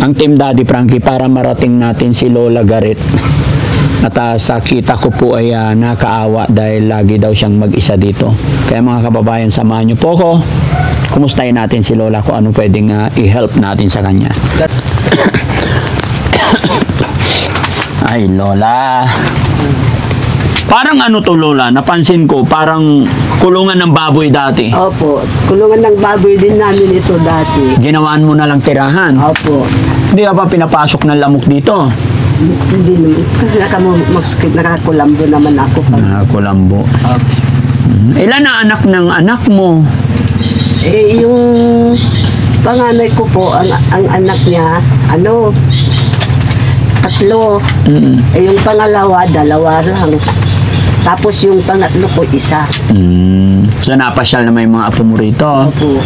ang Team Daddy Frankie para marating natin si Lola Garet. At sa kita ko po ay nakaawa dahil lagi daw siyang mag-isa dito. Kaya mga kababayan, samahan niyo po ko. Kumustahin natin si Lola kung ano pwedeng i-help natin sa kanya. Ay, Lola. Parang ano to, Lola? Napansin ko, parang kulungan ng baboy dati. Opo, kulungan ng baboy din namin ito dati. Ginawaan mo na lang tirahan. Opo. Hindi ka pa pinapasok ng lamok dito? Hindi naman. Kasi nakakulambo naman ako. Kulambo. Opo. Ilan na anak ng anak mo? Yung panganay ko po, ang anak niya, 3. Yung pangalawa, 2 lang. Tapos yung pangatlo ko, 1. So napasyal na may mga apo mo rito. Opo.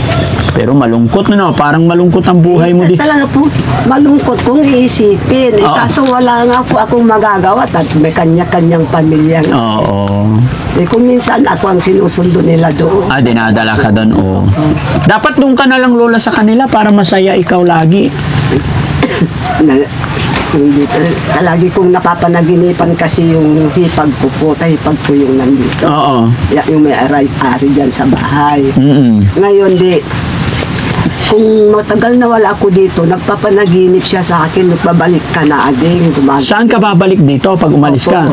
Pero malungkot no? Parang malungkot ang buhay mo di. Talaga po, malungkot kung iisipin. Oo. Kaso wala nga po akong magagawa at may kanya-kanyang pamilya. Oo. Kung minsan ako ang sinusundo nila doon. Dinadala ka doon, oo. Dapat doon ka na lang, Lola, sa kanila para masaya ikaw lagi. Lagi kong napapanaginipan kasi yung hipag ko po, hipag ko yung nandito. Oo. Yung may ari dyan sa bahay. Mm-mm. Ngayon kung matagal na wala ako dito, nagpapanaginip siya sa akin, nagpabalik ka na ading. Saan ka babalik dito pag umalis ka?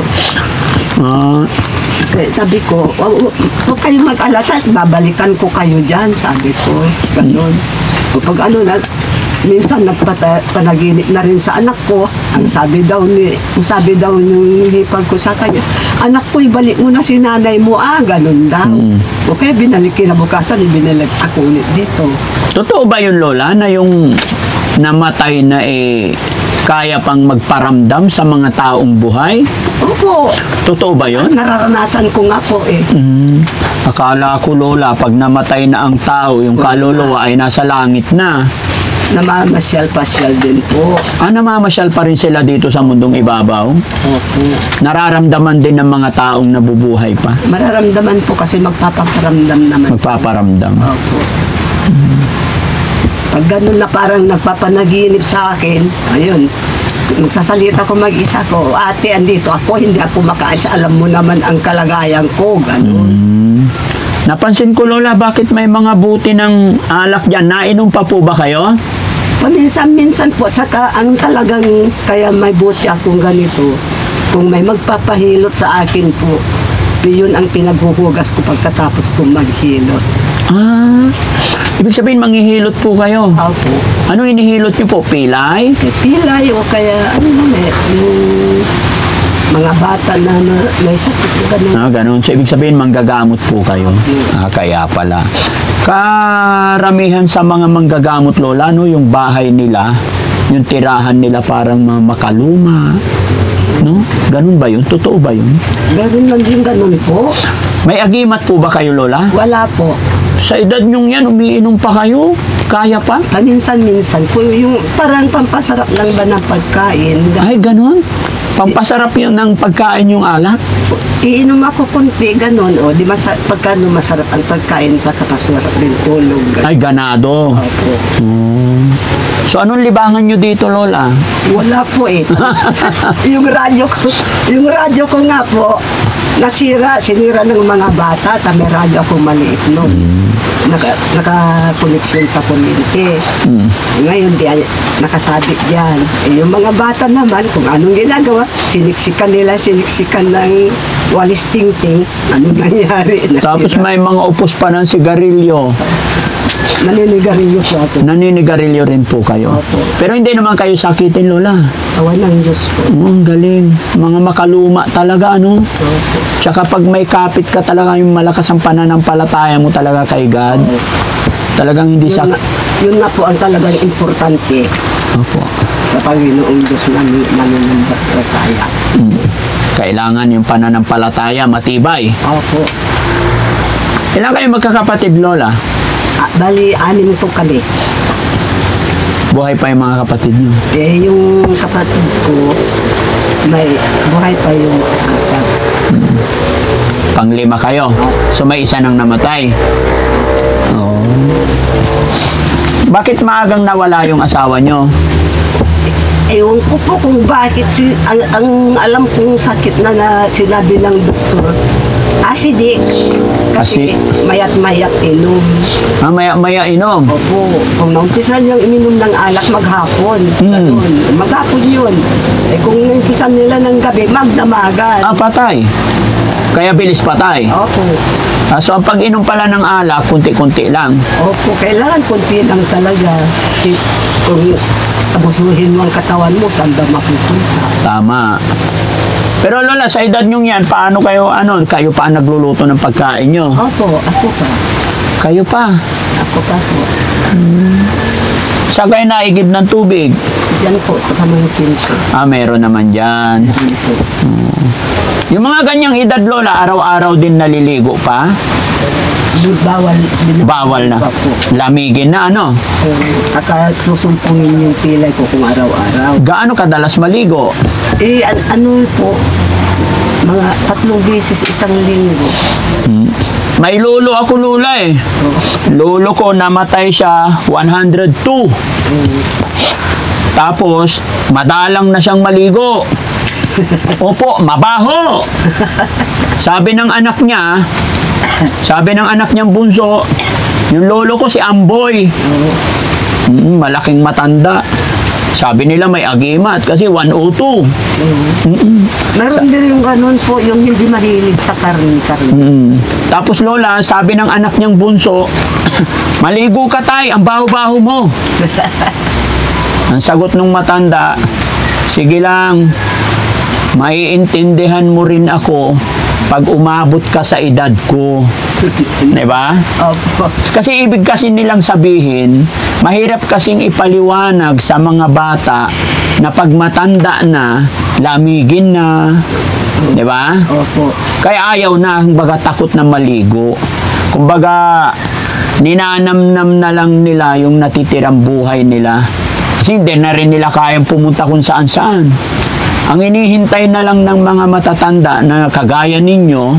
Kaya sabi ko, huwag kayo mag-alala, babalikan ko kayo dyan, sabi ko. Ganun. Pag minsan nagpanaginip na rin sa anak ko. Ang sabi daw yung hipag ko sa kanya, anak ko, ibalik mo na si nanay mo, ganun daw. Okay, binalik kinabukasan, ibinalik ako ulit dito. Totoo ba yun, Lola, na yung namatay na kaya pang magparamdam sa mga taong buhay? Opo. Totoo ba yun? Nararanasan ko nga po Akala ko, Lola, pag namatay na ang tao, yung kaluluwa ay nasa langit na. Namamasyal-pasyal din po. Namamasyal pa rin sila dito sa mundong ibabaw? Opo. Nararamdaman din ng mga taong nabubuhay pa? Mararamdaman po kasi magpaparamdam naman. Magpaparamdam. Opo. Pag ganun na parang nagpapanaginip sa akin, ayun, magsasalita ko mag-isa ko, ate, andito ako, hindi ako makaalis, alam mo naman ang kalagayan ko, ganun. Napansin ko, Lola, bakit may mga buti ng alak dyan? Nainom pa po ba kayo? Paminsan-minsan po, saka ang talagang kaya may buti akong ganito, kung may magpapahilot sa akin po, yun ang pinaghuhugas ko pagkatapos kong maghilot. Ibig sabihin, manghihilot po kayo? Opo. Ano hinihilot niyo po? Pilay? Pilay o kaya, yung mga bata na may sakit, ganun. Ganun. So, ibig sabihin, manggagamot po kayo. Kaya pala. Karamihan sa mga manggagamot, Lola, yung bahay nila, yung tirahan nila parang makaluma. No? Ganun ba yun? Totoo ba yun? Meron lang din ganun po. May agimat po ba kayo, Lola? Wala po. Sa edad nyong yan, umiinom pa kayo? Kaya pa? Paminsan-minsan po, yung parang pampasarap lang ba ng pagkain. Ay, ganun? Pampasarap yun ng pagkain yung alak? Iinom ako kunti, ganun. Pagka masarap ang pagkain, sa kapasarap rin tulog. Ganun. Ay, ganado. Opo. So, anong libangan nyo dito, Lola? Wala po yung radyo ko nga po, sinira ng mga bata, may radyo akong maliit noon. Naka-connection sa kuryente. Ngayon, nakasabit dyan. Yung mga bata naman, kung anong ginagawa, siniksikan ng walis tingting, anong nangyari? Nasira. Tapos may mga upos pa ng sigarilyo. Naninigarilyo po ako. Naninigarilyo rin po kayo. Opo. Pero hindi naman kayo sakitin, Lola. Awan ng Diyos po. Ang galing. Mga makaluma talaga, ano? Opo. Tsaka pag may kapit ka talaga, yung malakas ang pananampalataya mo talaga kay God. Talagang hindi Yun nga po ang talagang importante. Opo. Sa Panginoong Diyos mananampalataya. Kailangan yung pananampalataya matibay. Opo. Ilan kayo magkakapatid, Lola? Bali, 6 po kami. Buhay pa yung mga kapatid niyo? Yung kapatid ko, may buhay pa yung apat. Pang-5 kayo? So may isa nang namatay? Oo. Bakit maagang nawala yung asawa nyo? Ewan ko po kung bakit ang alam kong sakit na sinabi ng doktor, acidic. Kasi mayat-mayat inom. Maya inom. Opo, kung naumpisan niyang iminom ng alak maghapon, ganun. Maghapon yun. Kung naumpisan nila ng gabi, magdamagan. Patay. Kaya bilis patay. Opo. So ang pag-inom pala ng alak, kunti-kunti lang. Opo, kailangan kunti lang talaga. Kung abusuhin mo ang katawan mo, saan ba mapupunta? Tama. Pero Lola, sa edad nyo yan, paano kayo, kayo pa nagluluto ng pagkain nyo? Opo, ako pa. Kayo pa? Ako pa po. Saan kayo naigib ng tubig? Diyan po sa pamangkin ko. Meron naman dyan. Diyan po. Yung mga ganyang edad, Lola, araw-araw din naliligo pa? Bawal na. Po. Lamigin na, Saka susumpungin yung pilay ko kung araw-araw. Gaano kadalas maligo? Ano po, mga 3 beses isang linggo. May lolo ako, Lola eh. Lolo ko namatay siya 102. Tapos, madalang na siyang maligo. Opo, mabaho. Sabi ng anak niyang bunso, yung lolo ko si Amboy. Malaking matanda. Sabi nila may agimat kasi 102. Meron din yung ganun po, yung hindi mahilig sa karne. Tapos Lola, sabi ng anak niyang bunso, maligo ka tay, ang baho-baho mo. Ang sagot ng matanda, sige lang, maiintindihan mo rin ako pag umabot ka sa edad ko. Diba? Opo. Kasi ibig kasi nilang sabihin, mahirap kasing ipaliwanag sa mga bata na pag matanda na, lamigin na. Diba? Opo. Kaya ayaw na, kumbaga takot na maligo. Kumbaga, ninanamnam na lang nila yung natitirang buhay nila. Kasi hindi na rin nila kayang pumunta kung saan-saan. Ang inihintay na lang ng mga matatanda na kagaya ninyo,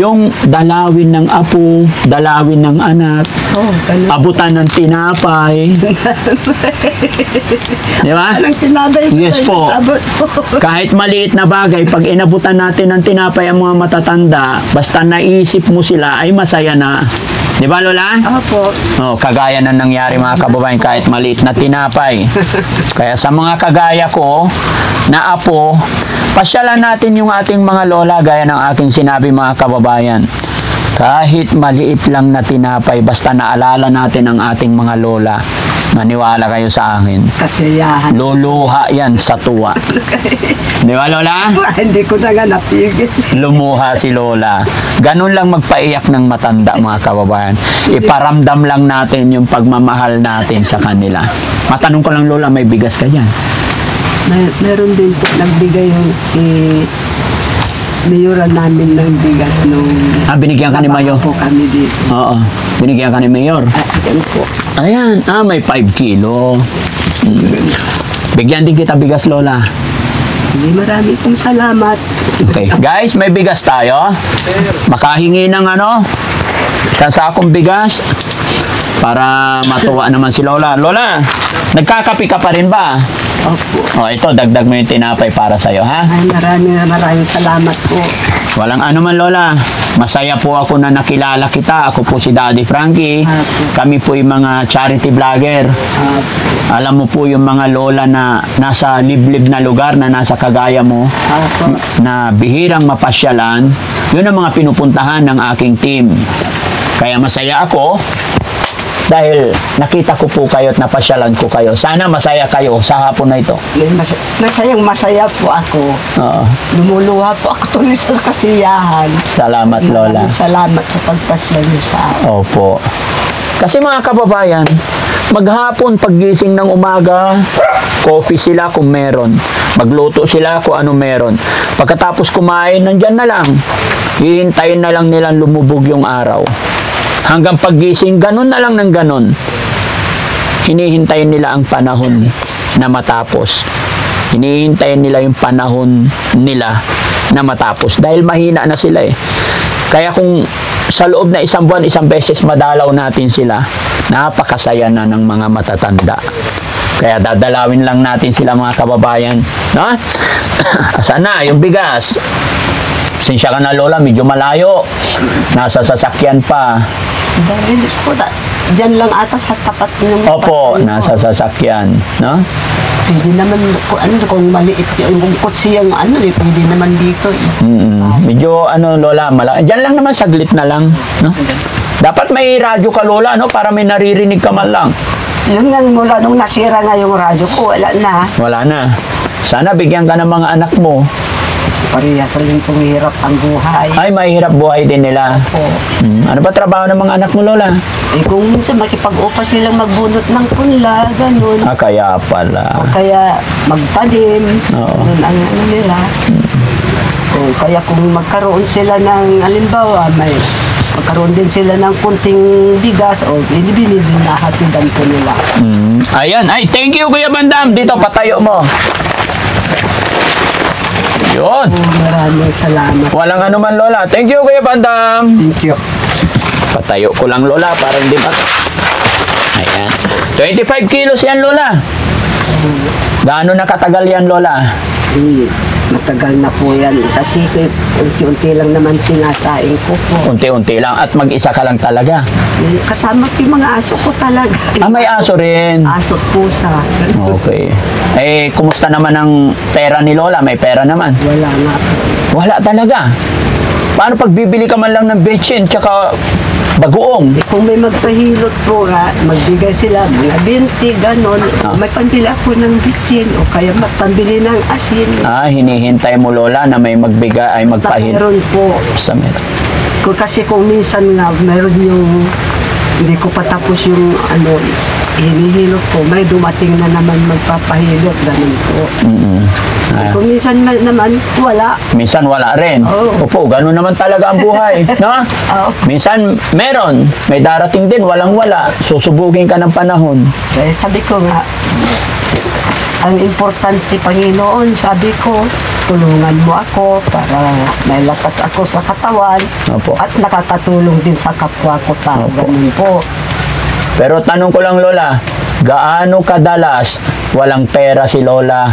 yung dalawin ng apo, dalawin ng anak, abutan ng tinapay. Di ba? Anong tinapay? Yes po. Kahit maliit na bagay, pag inabutan natin ng tinapay ang mga matatanda, basta naisip mo sila, ay masaya na. Di ba, Lola? Opo. Kagaya na nangyari mga kababayan, kahit maliit na tinapay. Kaya sa mga kagaya ko, na apo, pasyalan natin yung ating mga lola gaya ng aking sinabi mga kababayan. Kahit maliit lang na tinapay, basta naalala natin ang ating mga lola, maniwala kayo sa akin. Kasiyahan. Luluha yan sa tuwa. Di ba, Lola? Hindi ko na nga napigil. Lumuha si Lola. Ganun lang magpaiyak ng matanda mga kababayan. Iparamdam lang natin yung pagmamahal natin sa kanila. Matanong ko lang, Lola, may bigas ka dyan? Meron din po nagbigay yung si Mayoran namin ng bigas nung binigyan ka ni Mayor? po kami dito. Oo. Binigyan ka ni Mayor? Ayan po. Ayan. May 5 kilo. Bigyan din kita bigas, Lola. Hindi, marami pong salamat. Okay. Guys, may bigas tayo. Makahingi ng isang sakong bigas para matuwa naman si Lola. Lola, nagkakape ka pa rin ba? Opo. Ito, dagdag mo yung tinapay para sa'yo, ha? Ay, maraming salamat po. Walang anuman, Lola. Masaya po ako na nakilala kita. Ako po si Daddy Frankie. Kami po yung mga charity vlogger. Alam mo po yung mga lola na nasa liblib na lugar na nasa kagaya mo, na bihirang mapasyalan, yun ang mga pinupuntahan ng aking team. Kaya masaya ako dahil nakita ko po kayo at napasyalan ko kayo. Sana masaya kayo sa hapon na ito. Masayang-masaya po ako. Lumuluha po ako tuloy sa kasiyahan. Salamat, Lola. Salamat sa pagpasyal niyo sa akin. Opo. Kasi mga kababayan, maghapon paggising ng umaga, coffee sila kung meron. Magluto sila kung ano meron. Pagkatapos kumain, nandyan na lang. Hihintayin na lang nilang lumubog yung araw. Hanggang paggising, ganun na lang ng ganun. Hinihintayin nila ang panahon na matapos. Hinihintayin nila yung panahon nila na matapos. Dahil mahina na sila eh. Kaya kung sa loob na isang buwan, isang beses madalaw natin sila, napakasaya na ng mga matatanda. Kaya dadalawin lang natin sila mga kababayan. No? Asan na yung bigas? Sinsya ka na lola, medyo malayo. Nasa sasakyan pa. Dahil po, dyan lang ata sa tapat ng Opo, sasakyan nasa ko. sasakyan. No? Pwede naman, kung maliit yung kutsi yung pwede naman dito. Medyo lola, dyan lang naman, saglit na lang. No? Dapat may radyo ka lola, no? Para may naririnig ka man lang. Yun nga, mula nung nasira nga yung radyo ko, wala na. Wala na. Sana bigyan ka ng mga anak mo. Parehas rin pong hirap ang buhay. Ay, mahirap buhay din nila. Po. Ano ba trabaho ng mga anak mo, lola? Kung minsan makipag-upa silang magbunot ng punla, ganun. Kaya pala. O kaya magtanim, Oo. ganun ang nila. O kaya kung magkaroon sila ng, halimbawa, magkaroon din sila ng kunting bigas, o binibili din na hatidan ko nila. Ayan. Ay, thank you, Kuya Bandam. Dito, patayo mo. Yun. Maraming salamat. Walang anuman, lola. Thank you, Kuya Bandam. Thank you. Patayo ko lang, lola, para hindi Ayan. 25 kilos yan, lola. Gaano na katagal yan, lola? Matagal na po yan. Kasi unti-unti lang naman sinasaing ko po. Unti-unti lang. At mag-isa ka lang talaga. Kasama ko yung mga aso ko talaga. May aso rin. Aso, pusa. Okay. Kumusta naman ang pera ni lola? May pera naman? Wala nga po. Wala talaga. Paano pag bibili ka man lang ng betchin tsaka bagoong? Kung may magpahilot po nga, magbigay sila mga 20, ganon. May pambili ako ng bitsin o kaya pambili ng asin. Hinihintay mo lola na may magbigay ay Basta magpahil. meron po. Sa meron. Kasi kung minsan nga, meron yung hindi ko patapos yung hinihilot ko, may dumating na naman magpapahilot, ganun po. Kung minsan naman, wala. Minsan wala rin. Oo. Opo, ganun naman talaga ang buhay. No? Oo. Minsan meron, may darating din, walang-wala. Susubugin ka ng panahon. Kaya sabi ko nga, ang importante, Panginoon, sabi ko, tulungan mo ako para may lakas ako sa katawan Opo. at nakakatulong din sa kapwa ko tao. Opo. Ganun po. Pero tanong ko lang, lola, gaano kadalas walang pera si lola?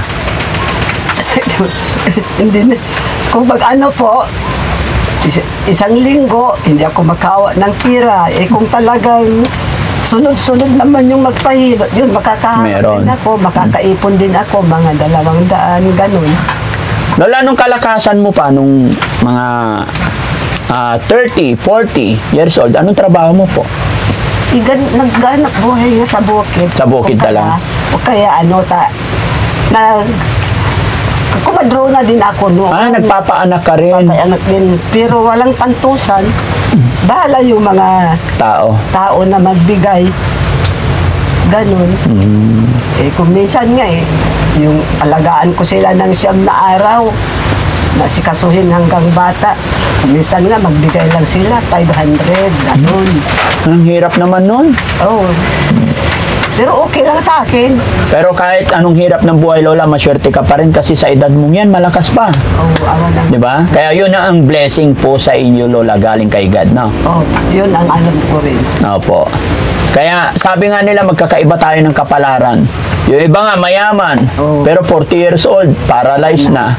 Hindi na. Kung po, isang linggo, hindi ako makawa ng pira. Kung talagang sunod-sunod naman yung magpahilot, yun, makakaharap Meron. din ako, makakaipon din ako, mga 200, ganun. Lola, nung kalakasan mo pa, nung mga 30, 40 years old, anong trabaho mo po? Nagganap buhay nga sa bukid. Sa bukid O kaya- talaga? O kaya kumadrona din ako noon. Nagpapaanak ka rin. Kaya anak din. Pero walang pantusan. Bahala yung mga tao na magbigay. Ganun. Kung minsan nga yung alagaan ko sila ng 9 na araw, nasikasuhin hanggang bata. Minsan nga magbigay lang sila, 500, ganun. Ang hirap naman nun. Oh. Pero okay lang sa akin. Pero kahit anong hirap ng buhay, lola, maswerte ka pa rin kasi sa edad mong yan, malakas pa. Oh, awan lang. Di ba? Kaya yun ang blessing po sa inyo, lola, galing kay God, no? Oh, yun ang alam ko rin. Opo. Kaya sabi nga nila, magkakaiba tayo ng kapalaran. Yung iba nga, mayaman. Oo. Pero 40 years old, paralyzed na.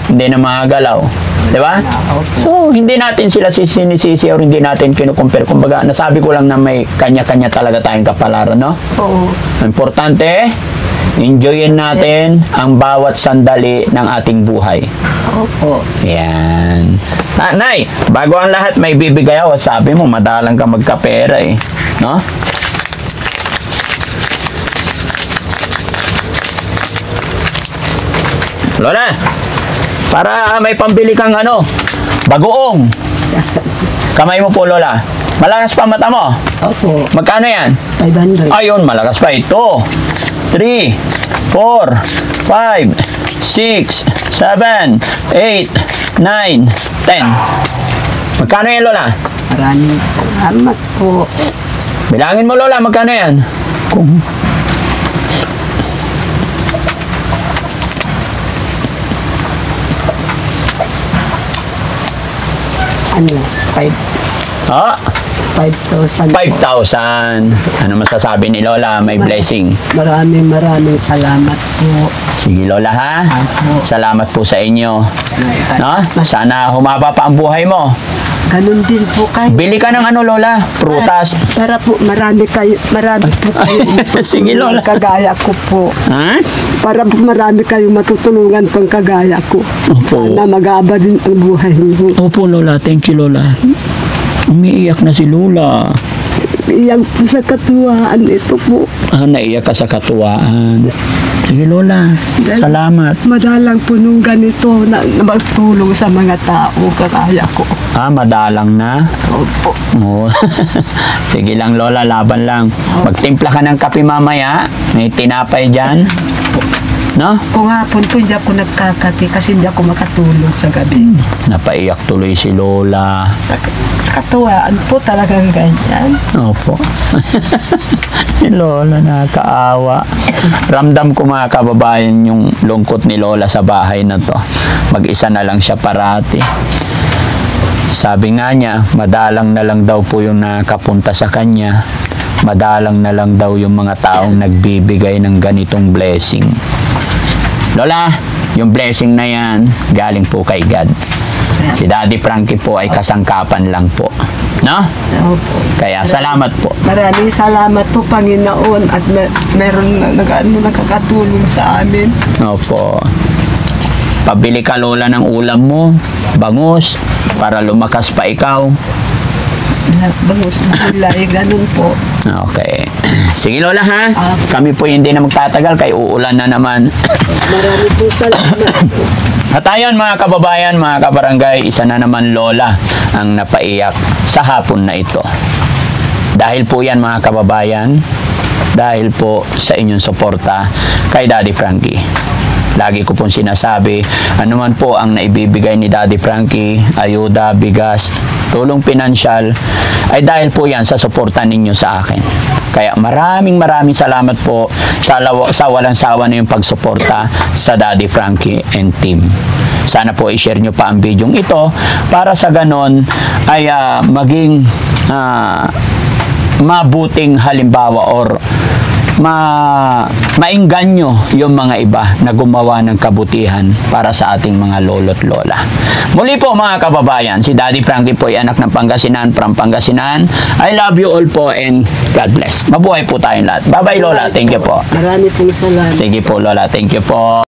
Hindi na makagalaw. Di ba? Opo. So, hindi natin sila sinisisi or hindi natin kinukumpir. Kumbaga, nasabi ko lang na may kanya-kanya talaga tayong kapalaran, no? Oo. Importante, enjoyin natin ang bawat sandali ng ating buhay. Opo. Yan. Nay, bago ang lahat, may bibigay ako. Sabi mo, madalang ka magkapera eh. No? Lola, para may pambili kang bagoong. Kamay mo po, Lola. Malakas pa mata mo. Opo. Magkano yan? 500. Ayun, malakas pa ito. 3, 4, 5, 6, 7, 8, 9, 10. Magkano yan, Lola? Maraming salamat po. Bilangin mo, Lola, magkano yan? Kung... Ano? 5. Oh, 5,000. 5,000. Ano masasabi ni Lola? May blessing. Maraming salamat po. Sige Lola ha. Opo. Salamat po sa inyo. No? Sana humaba pa ang buhay mo. Ganun din po kayo. Bili ka ng ano Lola? Prutas. Para po marami po kayo. Sige Lola. Kagaya ko po. Ha? Para po marami kayong matutulungan pang kagaya ko. Opo. Sana mag-aaba din ang buhay niyo. Opo Lola. Thank you Lola. Umiiyak na si Lola. Iyan po sa katuwaan ito po. Naiyak ka sa katuwaan. Sige Lola. Salamat. Madalang po nung ganito na magtulong sa mga tao kagaya ko. Madalang na. Opo. Oo. Sige lang Lola, laban lang. Magtimpla ka ng kape mamaya. May tinapay dyan. No? Kung hapon po hindi ako nagkakati kasi hindi ako makatulog sa gabi. Napaiyak tuloy si Lola. Sa katuwaan po talagang ganyan. Opo. Si Lola nakakaawa. Ramdam ko mga kababayan yung lungkot ni Lola sa bahay na to. Mag-isa na lang siya parati. Sabi nga niya, madalang na lang daw po yung nakapunta sa kanya. Madalang na lang daw yung mga taong nagbibigay ng ganitong blessing. Lola, yung blessing na yan, galing po kay God. Si Daddy Frankie po ay kasangkapan lang po. No? Opo. Kaya salamat po. Maraming salamat po Panginoon at meron nakakatulong sa amin. Opo. Pabili ka Lola ng ulam mo, bangus, para lumakas pa ikaw. Bangus na gulay, ganun po. Okay. Sige Lola ha. Kami po hindi na magtatagal kay uulan na naman. Maraming po salamat po. At ayon mga kababayan, mga kabarangay, isa na naman Lola ang napaiyak sa hapon na ito. Dahil po yan mga kababayan, dahil po sa inyong suporta kay Daddy Frankie. Lagi ko pong sinasabi, anuman po ang naibibigay ni Daddy Frankie, ayuda, bigas, tulong pinansyal, ay dahil po yan sa suporta ninyo sa akin. Kaya maraming salamat po sa walang sawa na yung pagsuporta sa Daddy Frankie and team. Sana po i-share nyo pa ang video ito para sa ganon ay maging mabuting halimbawa or maingganyo yung mga iba na gumawa ng kabutihan para sa ating mga lolo't lola. Muli po mga kababayan, si Daddy Frankie po ay anak ng Pangasinan, from Pangasinan. I love you all po and God bless. Mabuhay po tayong lahat. Bye-bye Lola, thank you po. Marami pong salamat. Sige po Lola, thank you po.